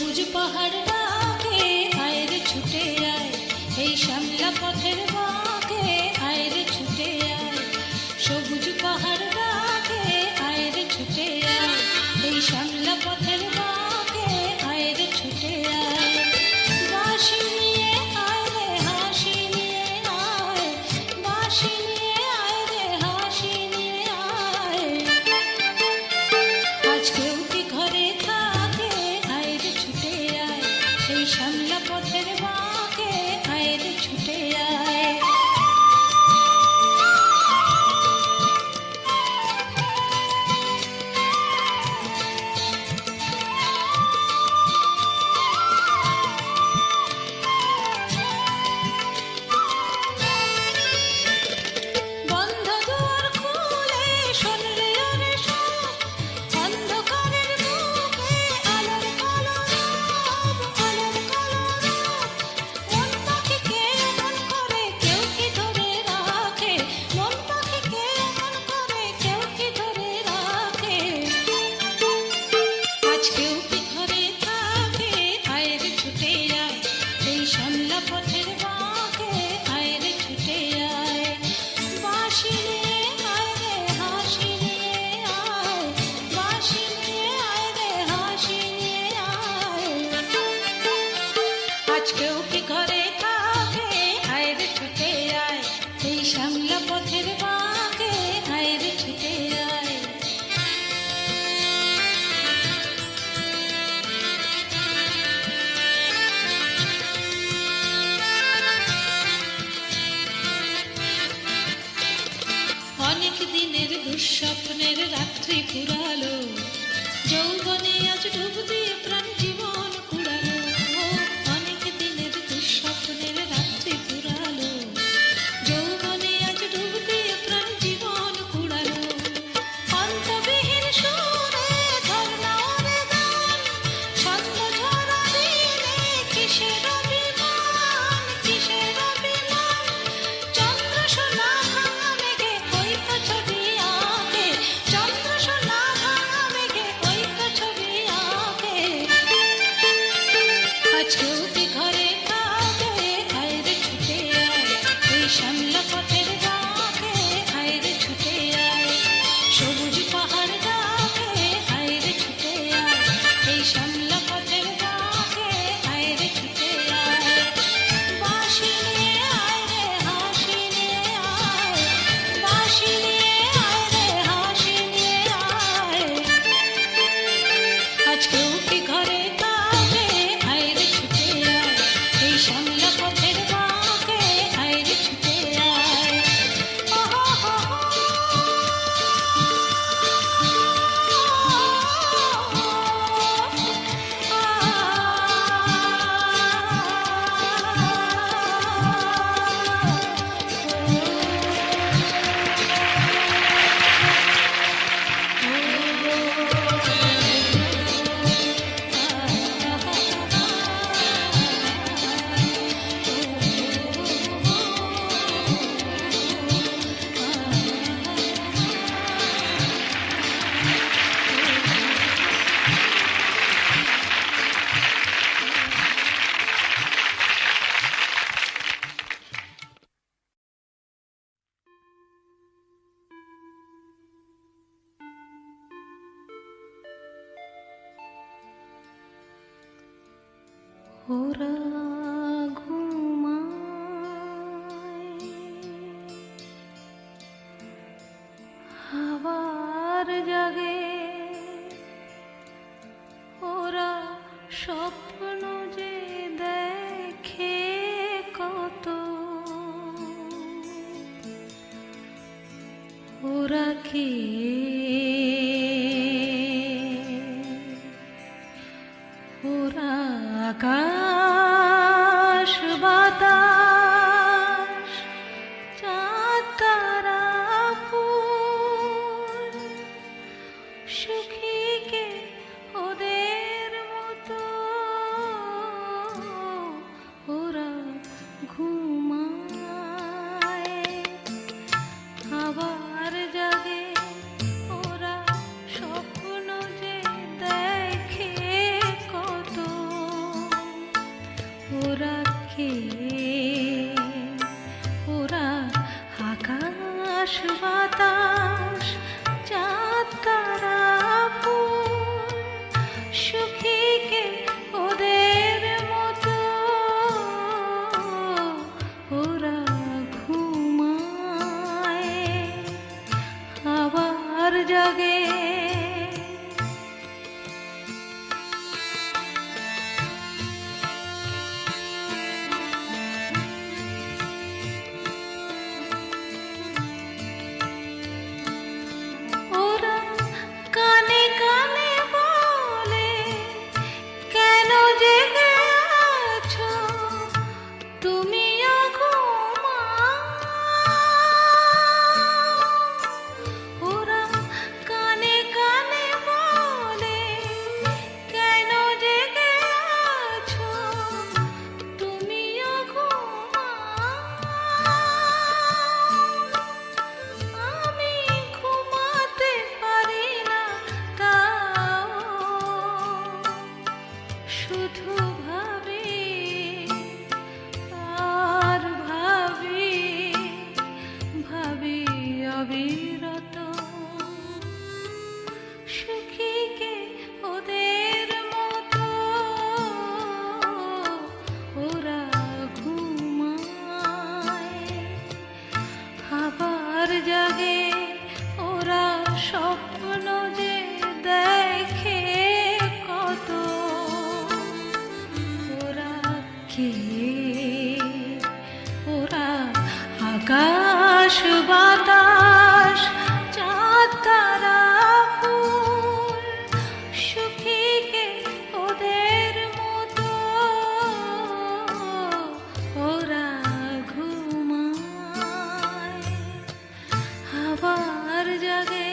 সবুজ পাহাড় ডাকে আয় রে ছুটে আয়, এই শ্যামলা পথের বাঁকে আয় রে ছুটে আয়। সবুজ পাহাড় ডাকে আয় রে ছুটে আয়, এই শ্যামলা পথের বাঁকে আয় রে ছুটে আয়। বাঁশি নিয়ে আয় রে হাসি নিয়ে আয়, বাঁশি নিয়ে আয় রে হাসি নিয়ে আয়। আজ কেউ কি ঘরে থাকে আয় রে ছুটে আয়, এই শ্যামলা পথের বাঁকে আয় রে ছুটে আয়। বন্ধ দুয়ার খুলে শোন রে ওরে শোন, অন্ধকারের বুকে আলোর কলরব, আলোর কলরব। মন পাখিকে এমন করে কেউ কি ধরে রাখে, মন পাখিকে এমন করে কেউ কি ধরে রাখে। আজ কেউ কি ঘরে থাকে আয় রে ছুটে আয়, এই শ্যামলা পথের বাঁকে আয় রে ছুটে আয়। বাঁশি নিয়ে আয় রে হাসি নিয়ে আয়, বাঁশি নিয়ে আয় রে হাসি নিয়ে আয়। আজ কেউ কি ঘরে থাকে আয় রে ছুটে আয়, এই শ্যামলা পথের বাঁকে আয় রে ছুটে আয়। অনেক দিনের দুঃস্বপ্নের রাত্রি ফুরালো, যৌবনে আজ ডুব দিয়ে প্রাণ জীবন কুড়ালো। অনেক দিনের দুঃস্বপ্নের রাত্রি ফুরালো, যৌবনে আজ ডুব দিয়ে প্রাণ জীবন কুড়ালো। অন্তবিহীন সুরে ধর না ওরে গান, ছন্দ ঝরা দিনে কিসের অভিমান, কিসের অভিমান। চন্দ্র সোনা ভাঙা মেঘে ওই তো ছবি আঁকে, চন্দ্র সোনা ভাঙা মেঘে ওই তো ছবি আঁকে। আজ কেউ কি ঘরে থাকে আয় রে ছুটে আয়, এই শ্যামলা পথের বাঁকে আয় রে ছুটে আয়। সবুজ পাহাড় ডাকে আয় রে ছুটে আয়, এই শ্যামলা পথের বাঁকে আয় রে ছুটে আয়। বাঁশি নিয়ে আয় রে হাসি নিয়ে আয়, বাঁশি নিয়ে আয় রে হাসি নিয়ে আয়। আজ কেউ কি ঘরে থাকে আয় রে ছুটে আয়, এই শ্যামলা পথের বাঁকে আয় রে ছুটে আয়। ওরা ঘুমায় আবার জাগে, ওরা স্বপ্ন যে দেখে কত, ওরা কি ওরা আকাশ বাতাস চাঁদ তারা ফুল সুখীকে ওদের মতো ওরা ঘুমায় আবার জাগে, ওরা স্বপ্ন যে দেখে কত। ওরা কে? ওরা আকাশ বাতাস চাঁদ তারা ফুল, সুখী কে ওদের মতো? ওরা ঘুমায় আবার জাগে। ওরা কানে কানে বলে, কেন জেগে আছো তুমিও ঘুমাও। ওরা কানে কানে বলে, কেন জেগে আছো তুমিও ঘুমাও। আমি ঘুমাতে পারি না, তাও শুধু ভাবি আর ভাবি, ভাবি অবিরত। সুখী কে ওদের মতো? ওরা ঘুমায় আবার জাগে। ওরা স্বপ্ন যে দেখে কত। ওরা কে? ওরা আকাশ বাতাস চাঁদ তারা ফুল, সুখী কে ওদের মতো? ওরা ঘুমায় আবার জাগে।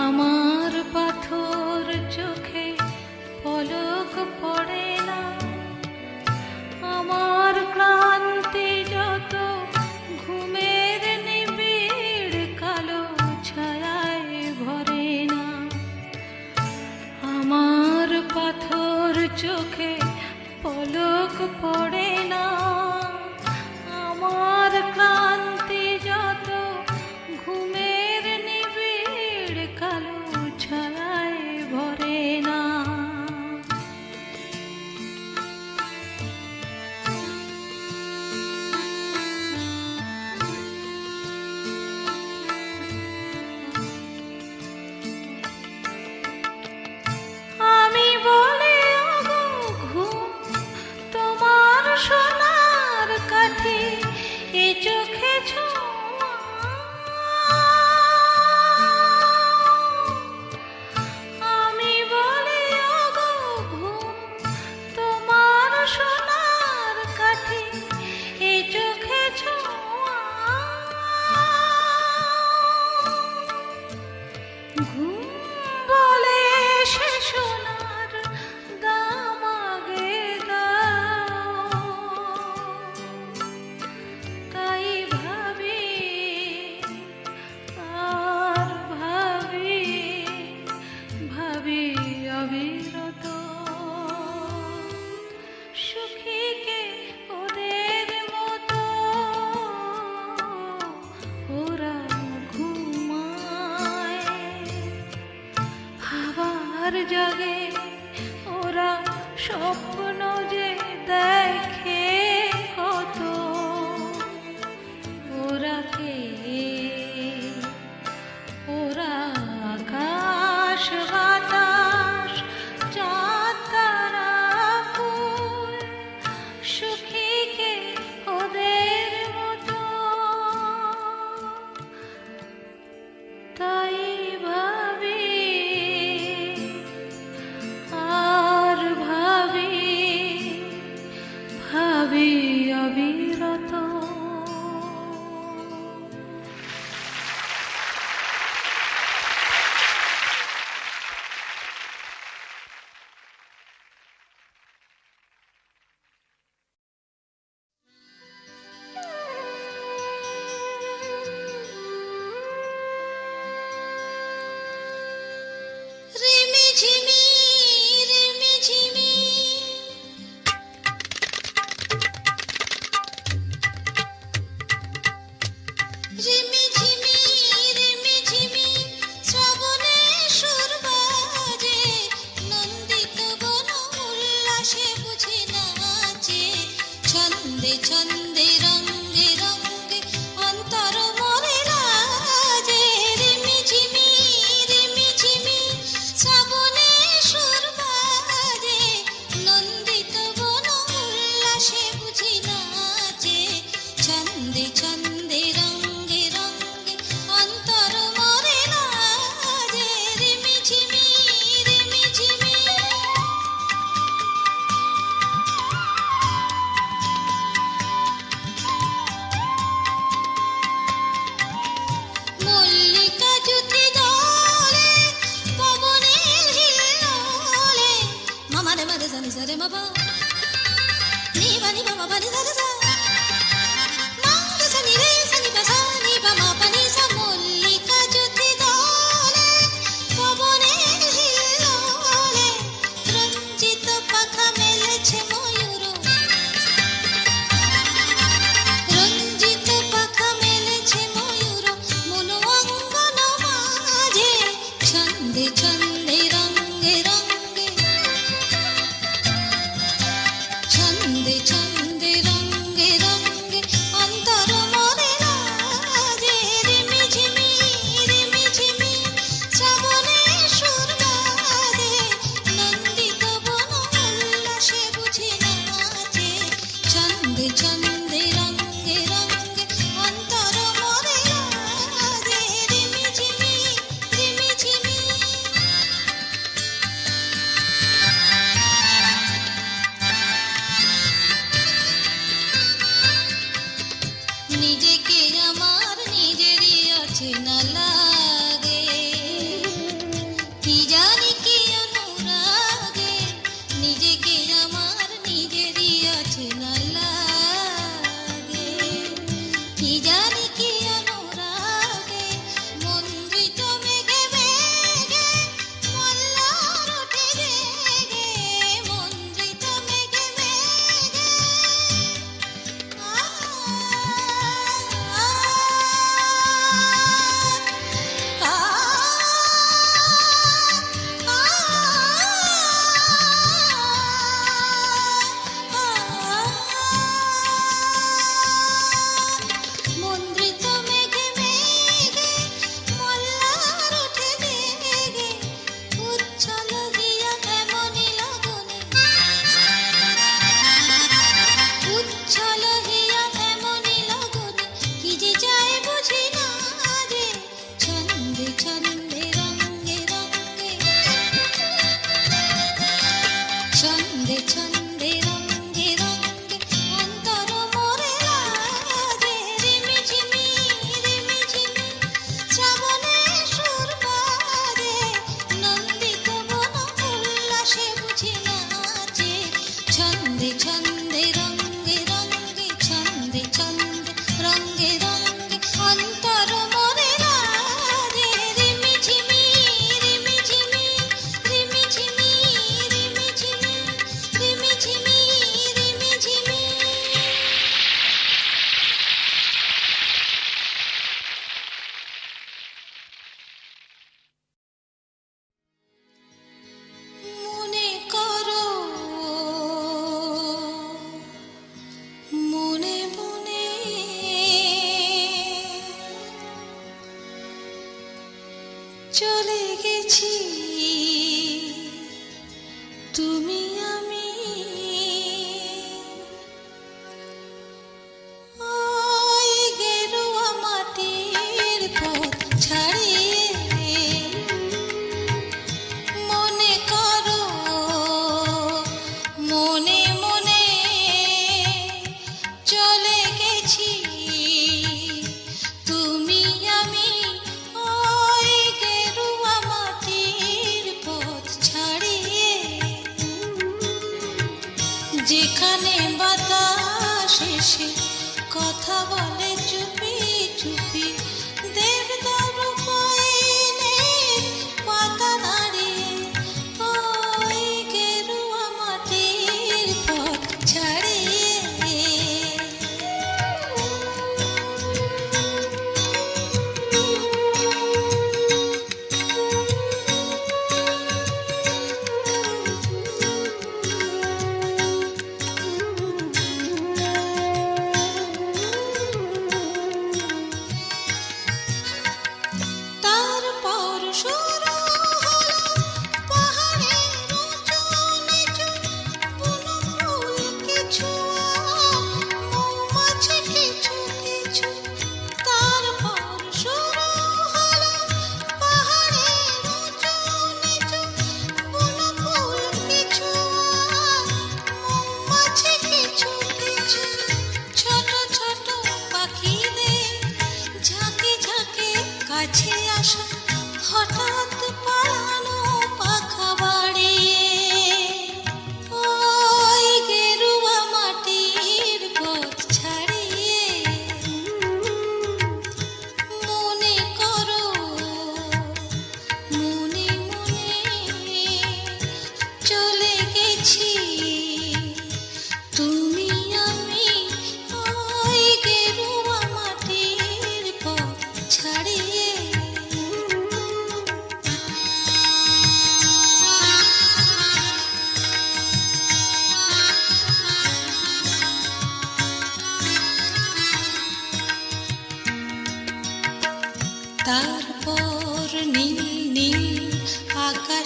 আমার পাথর চোখে পলক পড়ে না, আমার ক্লান্তি যত ঘুমের নিবিড় কালো ছায়ায় ভরে না। আমার পাথর চোখে পলক পড়ে না, আমার ক্লান্তি যত ঘুমের নিবিড় কালো ছায়ায় ভরে না। আমি বলি ওগো ঘুম, তোমার সোনার কাঠি এ চোখে ছোঁয়া। আমি বলি ওগো ঘুম, তোমার সোনার কাঠি এ চোখে ছোঁয়া। ঘুম বলে সে সোনার দাম আগে দাও। তাই ভাবি আর ভাবি, ভাবি অবিরত। সুখী কে ওদের মতো? ওরা ঘুমায় আবার জাগে। ওরা স্বপ্ন যে দেখে কত। ওরা কে? ওরা আকাশ বাতাস চাঁদ তারা ফুল, সুখী কে ওদের মতো? তাই ভাবি আর ভাবি, ভাবি উল্লাসে বুঝি নাচে ছন্দে ছন্দে রঙ্গে রঙ্গে অন্তর মরে লাজে রিমি ঝিমি শ্রাবণে সুর বাজে নন্দিত বন উল্লাসে বুঝি নাচে ছন্দে ছন্দে রঙ্গে রঙ্গে অন্তর মরে লাজে রিমি ঝিমি মল্লিকা জ্যোতি দলে পবনের হিল্লোলে মামা রে মারে জানি সারে মাবা নি বানি মামা বানি সারে সা মাঙ্গা সানি রে সানি বা সানি বা মা পানি সা মল্লিকা জ্যোতি দলে পবনের হিল্লোলে রঞ্জিত পাখা মেলেছে ময়ূর রঞ্জিত পাখা মেলেছে ময়ূর মন অঙ্গন মাঝে ছন্দে ছন্দে রঙ্গে রঙ্গে ছন্দে ছন্দে রঙ্গে রঙ্গে অন্তর মরে লাজে রিমি ঝিমি শ্রাবণে সুর বাজে নন্দিত বন উল্লাসে বুঝি নাচে ছন্দে ছন্দে রঙ্গে রঙ্গে অন্তর মরে লাজে রিমি ঝিমি নিজেকে আমার নিজেরই অচেনা লাগে কি জানি কি অনুরাগে নিজেকে আমার নিজেরই অচেনা লাগে কি জানি কি অনুরাগে মন্দ্রিত মেঘে মেঘে মল্লার ওঠে জেগে মন্দ্রিত মেঘে মেঘে মন্দ্রিত মেঘে মেঘে মল্লার ওঠে জেগে উচ্ছল হিয়া এমনি লগনে উচ্ছল হিয়া এমনি লগনে কি যে যায় বুঝি না যে ছন্দে ছন্দে রঙ্গে রঙ্গে ছন্দে ছন্দে রঙ্গে রঙ্গে অন্তর মরে লাজে রিমি ঝিমি শ্রাবণে সুর বাজে নন্দিত বন উল্লাসে বুঝি নাচে ছন্দে ছন্দে রঙ্গে রঙ্গে ছন্দে ছন্দে রঙ্গে রঙ্গে অন্তর মরে লাজে রিমি ঝিমি রিমি ঝিমি রিমি ঝিমি রিমি ঝিমি রিমি ঝিমি রিমি ঝিমি মনে করো মনে মনে চলে গেছি তুমি আমি ওই গেরুয়া মাটির পথ ছাড়িয়ে মনে করো মনে মনে চলে গেছি তুমি আমি ওই গেরুয়া মাটির পথ ছাড়িয়ে যেখানে বাতাস এসে কথা বলে চুপি চুপি দেবদার পায়ের পাতা নাড়িয়ে ওই গেরুয়া মাটির পথ ছাড়িয়ে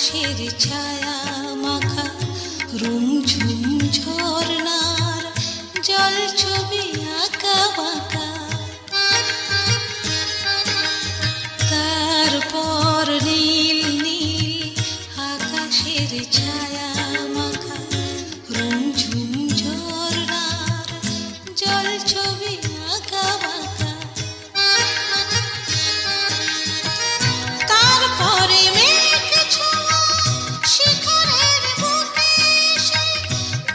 আকাশের ছায়া মাখা রুমঝুম ঝরনার জল ছবি আঁকা বাঁকা, তারপর নীল নীল আকাশের ছায়া মাখা রুমঝুম ঝরনার জল ছবি আঁকা বাঁকা, তারপরে মেঘ ছোঁয়া শিখরের বুকে এসে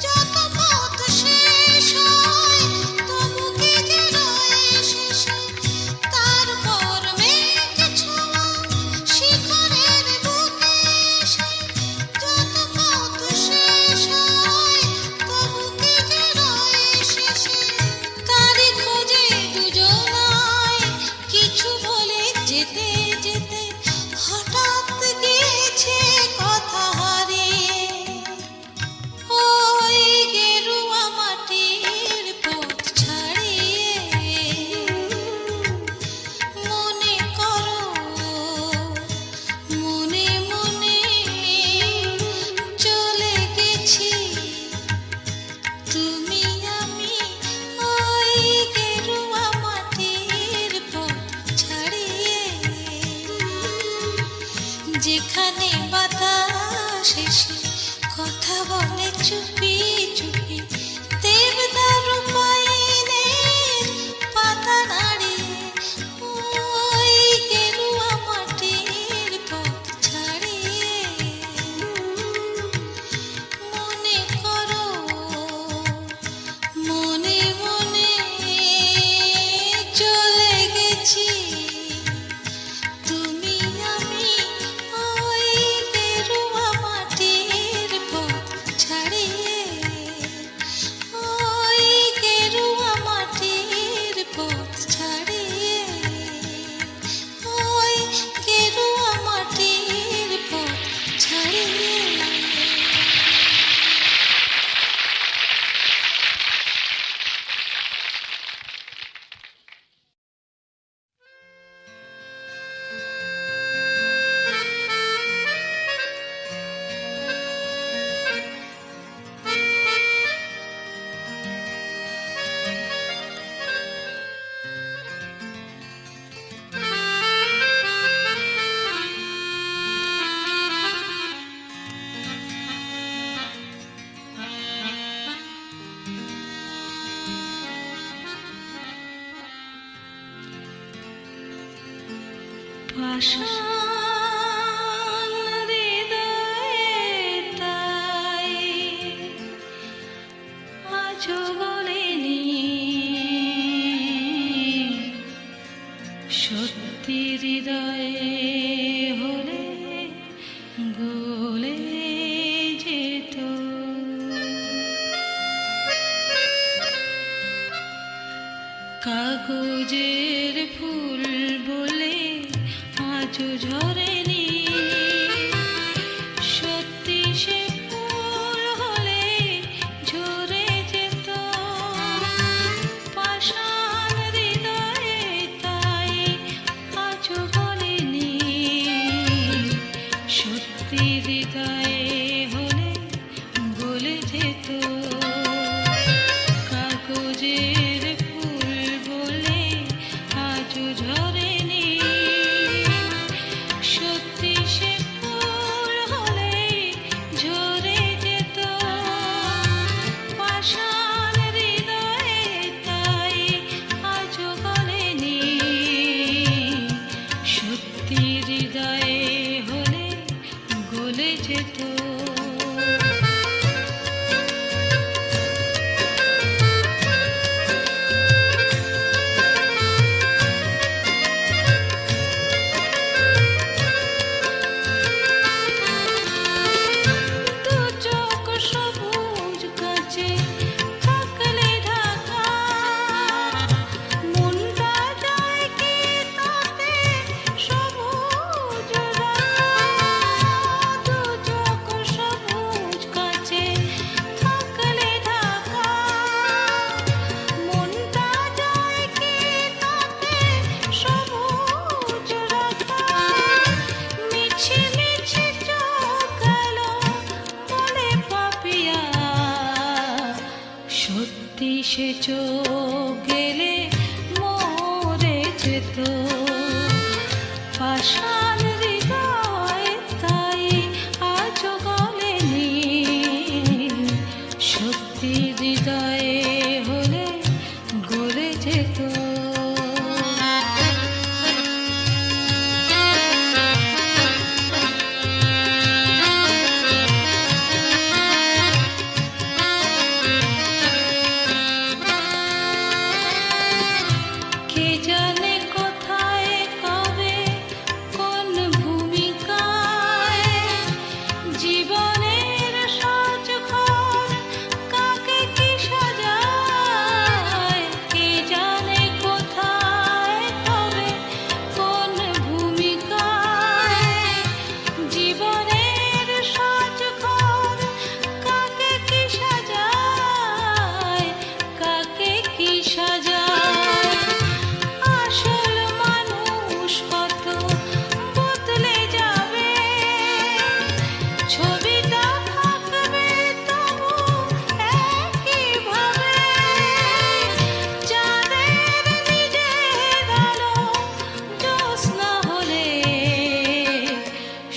যত পথ শেষ হয় তবু কি যে রয়ে শেষে, তারপর মেঘ ছোঁয়া শিখরের বুকে এসে যত পথ শেষ হয় তবু কি যে রয়ে শেষে, তারি খোঁজে দুজনায় কিছু বলে যেতে যেতে হঠাৎ গিয়েছে কথা হারিয়ে, ওই গেরুয়া মাটির পথ ছাড়িয়ে। মনে করো মনে মনে চলে গেছি তুমি আমি ওই গেরুয়া মাটির পথ ছাড়িয়ে, যেখানে বাতাস এসে কথা বলে চুপি চুপি দেবদারু পাইনের পাতা নাড়িয়ে, ওই গেরুয়া মাটির পথ ছাড়িয়ে। মনে করো মনে মনে চলে গেছি তুমি আমি ওই গেরুয়া মাটির পথ ছাড়িয়ে, ওই গেরুয়া মাটির পথ ছাড়িয়ে, ওই গেরুয়া মাটির পথ ছাড়িয়ে। পাষাণ হৃদয়ে তাই আজও বলিনি সত্যি হৃদয়ে হলে গলে যেত, কাগজের ফুল বলে আজও ঝরেনি, সত্যি সে ফুল হলে ঝরে যেত। পাষাণ হৃদয়ে তাই আজও বলিনি সত্যি হৃদয়ে হলে গলে যেত, কাগজের ফুল বলে আজও ঝরেনি। সত্যি সে চোখ গেলে মরে যেত পাষাণ হৃদয়, তাই আজও গলেনি। সত্যি হৃদয়ে হলে গলে যেত।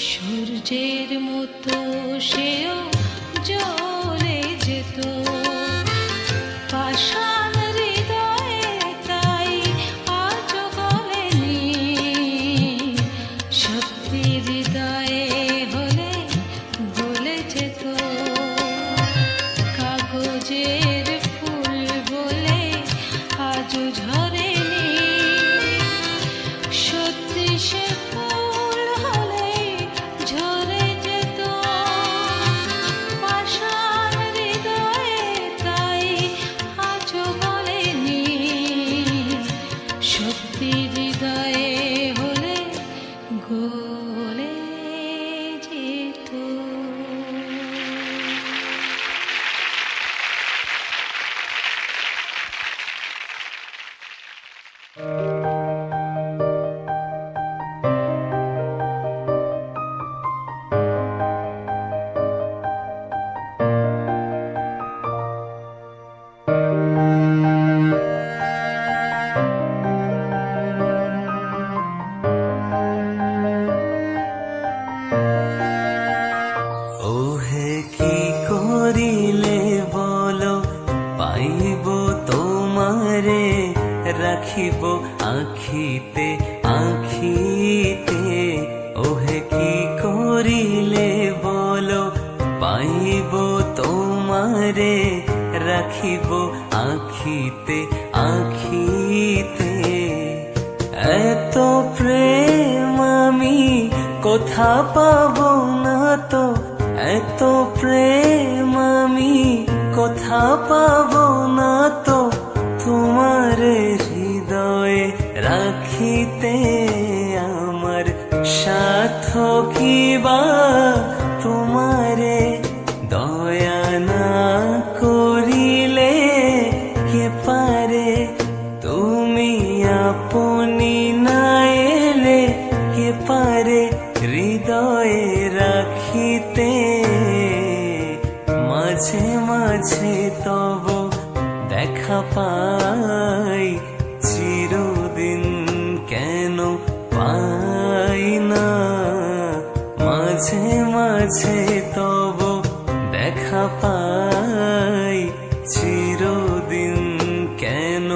সূর্যের মতো সেও জ্বলে যেত পাষাণ হৃদয়ে, তাই আজও গলেনি। সত্যি হৃদয়ে হলে গলে যেত। কাগজের ফুল বলে আজও ঝরেনি। সত্যি সে ফুল হলে ঝরে যেত পাষাণ হৃদয়ে, তাই আজও গলেনি। সত্যি হৃদয়ে হলে গলে যেত। ওহে কি করিলে বলো, পাইব তোমারে, রাখিব আখিতে আখিতে। ওহে কি করিলে বলো, পাইব তোমারে, রাখিব আখিতে আখিতে। এত প্রেম আমি কোথা পাবো না তো, এত প্রেম আমি কোথা পাবো না তো, তোমার হৃদয়ে রাখিতে। আমার সাথ কিবা তোমারে দয়া না করিলে কে পারে। তুমি আপনি না এলে কে পারে হৃদয়ে রাখিতে। মাঝে মাঝে তব দেখা পাই, চিরদিন কেন পাই না। মাঝে মাঝে তব দেখা পাই, চিরদিন কেন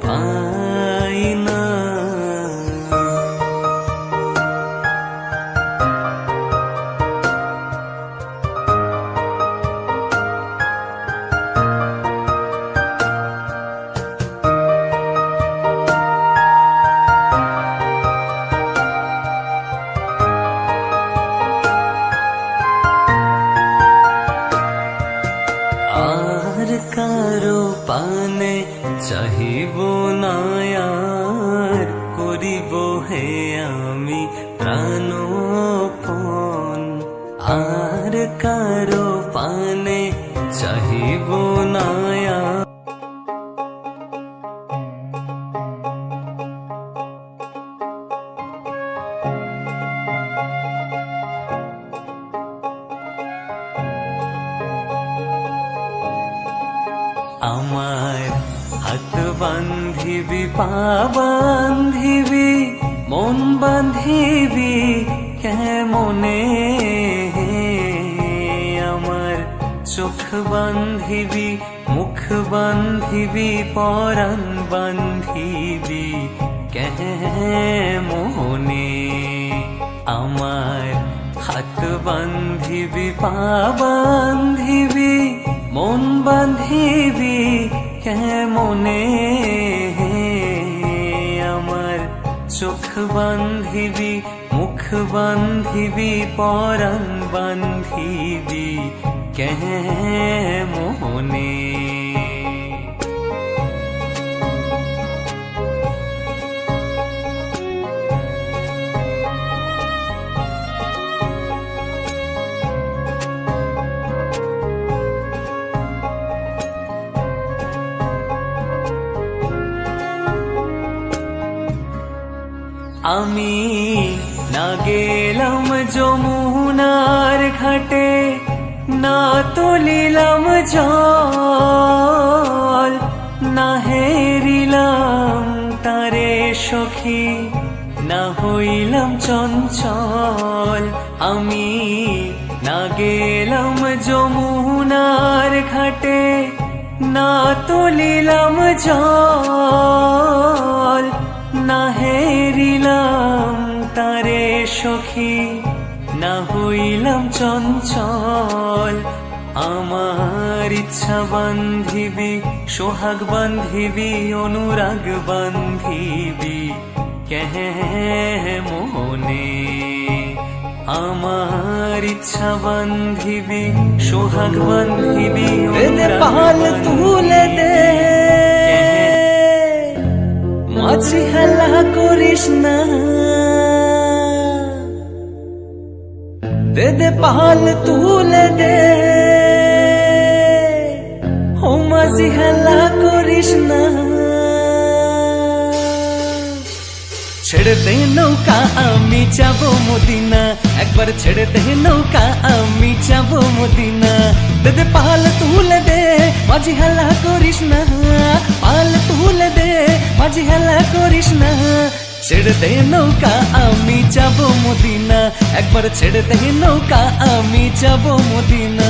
পাই না। আর কারো পানে চাহিব না, আর করিব হে আমি প্রাণপণ। আর কারো পানে চাহিব না। আমার হাত বান্ধিবি পা বান্ধিবি মন বান্ধিবি কেমনে আমার চোখ বান্ধিবি মুখ বান্ধিবি পরাণ বান্ধিবি কেমনে আমার হাত বান্ধিবি পা বান্ধিবি মন বান্ধিবি কেমনে আমার চোখ বান্ধিবি মুখ বান্ধিবি পরাণ বান্ধিবি কেমনে আমি না গেলাম যমুনার ঘাটে না তুলিলাম জল না হেরিলাম তারে সখী না হইলাম চঞ্চল আমি না গেলাম যমুনার ঘাটে না তুলিলাম জল না হেরিলাম তারে সখী না হইলাম চঞ্চল আমার ইচ্ছা বান্ধিবি সোহাগ বান্ধিবি অনুরাগ বান্ধিবি কেমনে আমার ইচ্ছা বান্ধিবি সোহাগ বান্ধিবি পাল তুলে দে মাঝি হেলা করিস না দে দে পাল তুলে দে ও মাঝি হেলা করিস না ছেড়ে দে নৌকা আমি যাব মদিনা একবার ছেড়ে দে নৌকা আমি যাব মদিনা দে দে পাল তুলে দে মাঝি হেলা করিস না পাল তুলে দে মাঝি হেলা করিস না ছেড়ে দে নৌকা আমি যাব মদিনা একবার ছেড়ে দে নৌকা আমি যাব মদিনা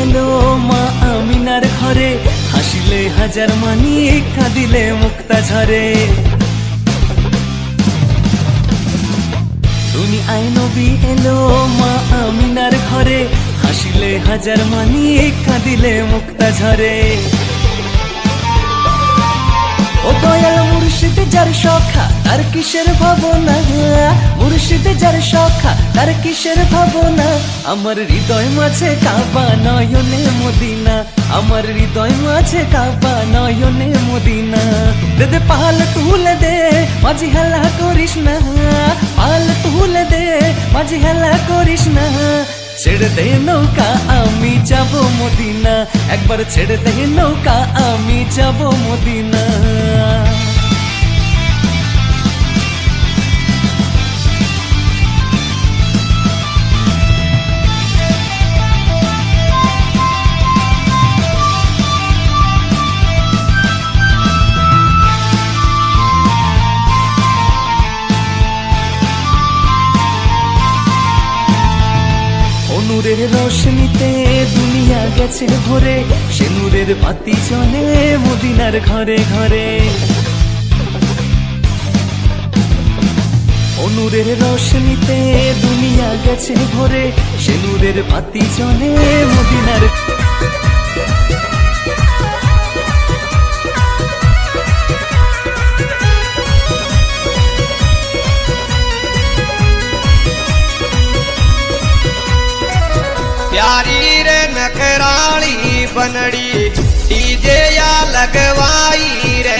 এলো মা আমিনার ঘরে হাসিলে হাজার মানি কাঁদিলে মুক্তা ঝরে দুনিয়ায় নবী এলো মা আমিনার ঘরে হাসিলে হাজার মানি কাঁদিলে মুক্তা ঝরে ও দয়াল মুর্শিদ যার সখা তার কিসের ভাবনা মুর্শিদ যার সখা তার কিসের ভাবনা আমার হৃদয় মাঝে কাবা নয়নে মদিনা আমার হৃদয় মাঝে কাবা নয়নে মদিনা দে দে পাল তুলে দে মাঝি হেলা করিস না পাল তুলে দে মাঝি হেলা করিস না ছেড়ে দে নৌকা আমি যাব মদিনা একবার ছেড়ে দে নৌকা আমি যাব মদিনা নূরের রোশনীতে দুনিয়া গেছে ভরে সে নূরের বাতি জ্বলে মদিনার ঘরে ঘরে ও নূরের রোশনীতে দুনিয়া গেছে ভরে সে নূরের বাতি জ্বলে মদিনার प्यारी रे नखराली बनड़ी डीजे या लगवाई रे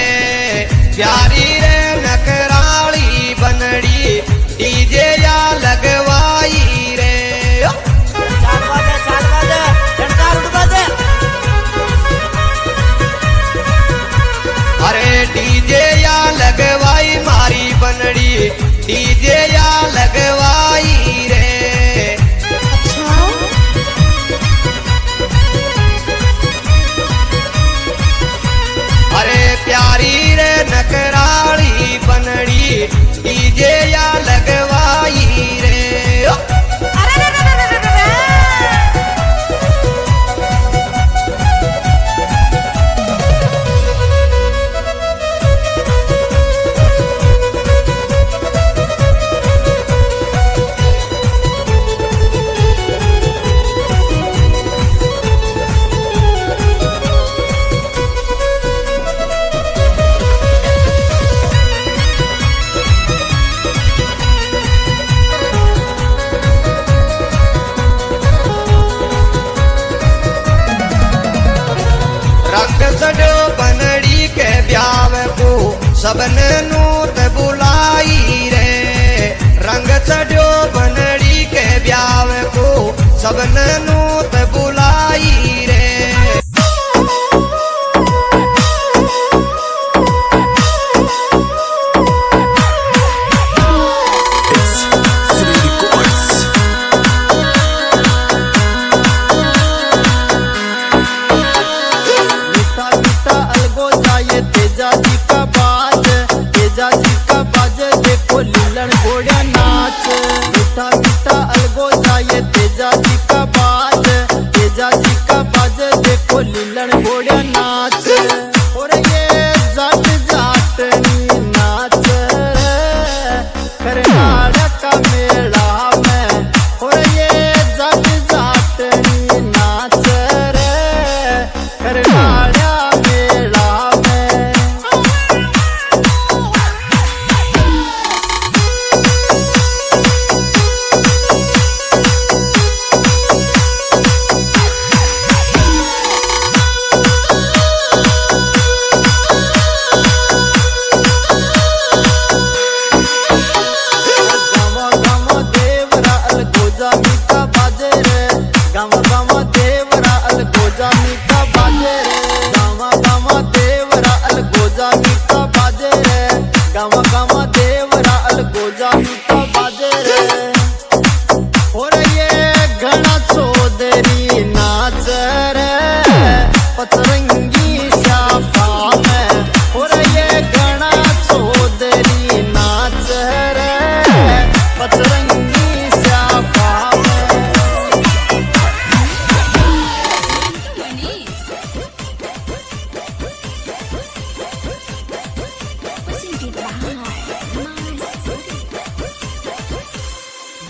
प्यारी रे नखराली बनड़ी डीजे या लगवाई रे चाल बाजे सबने नूत बुलाई रे रंग चढ़ो बनड़ी के ब्याव को सबने नूत बुलाई रे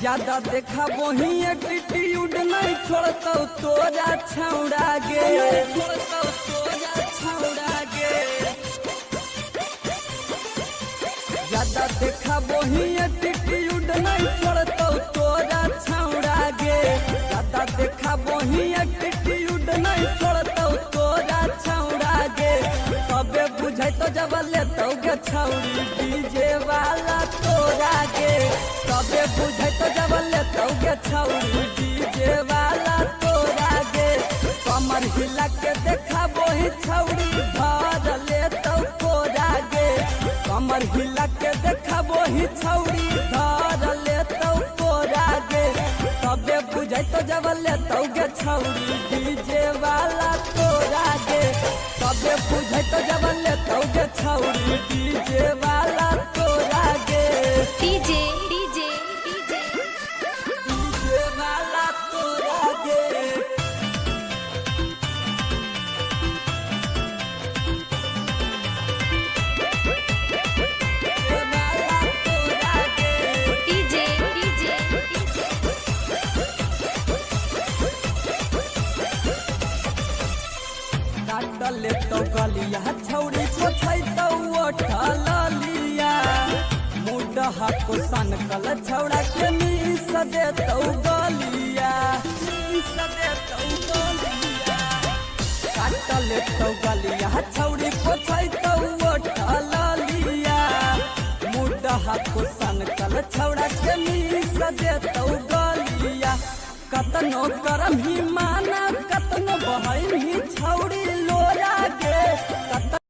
ज्यादा देखा वही एटीट्यूड नहीं छोड़ता तोरा छौड़ा गे छोड़ता तोरा छौड़ा गे ज्यादा देखा वही एटीट्यूड नहीं छोड़ता तोरा छौड़ा गे ज्यादा देखा वही एटीट्यूड नहीं छोड़ता तोरा छौड़ा गे तबे बुझाई तो जब लेतौ गे छौड़ी डीजे वाला तोरा गे तबे बुझाई तो जब लेतौ गे छौड़ी डीजे वाला तोरा गे कमर हिला के देखा वही छौड़ी धर लेतौ तोरा गे कमर हिला के देखा वही छौड़ी धर लेतौ तोरा गे तबे बुझाई तो जब लेतौ गे छौड़ी डीजे वाला तोरा गे तबे बुझाई तो जब लेतौ गे छौड़ी डीजे वाला तोरा गे डीजे वाला तोरा गे ले तो गलिया छौड़ी पोछै तो ओठल लिया मुडहा को सन कल छौड़ा के मीस दे तो गलिया काट ले तो गलिया छौड़ी पोछै तो ओठल लिया मुडहा को सन कल छौड़ा के मीस दे तो गलिया कतनो करम ही माना कतनो बहन ही छौड़ी लोरा गे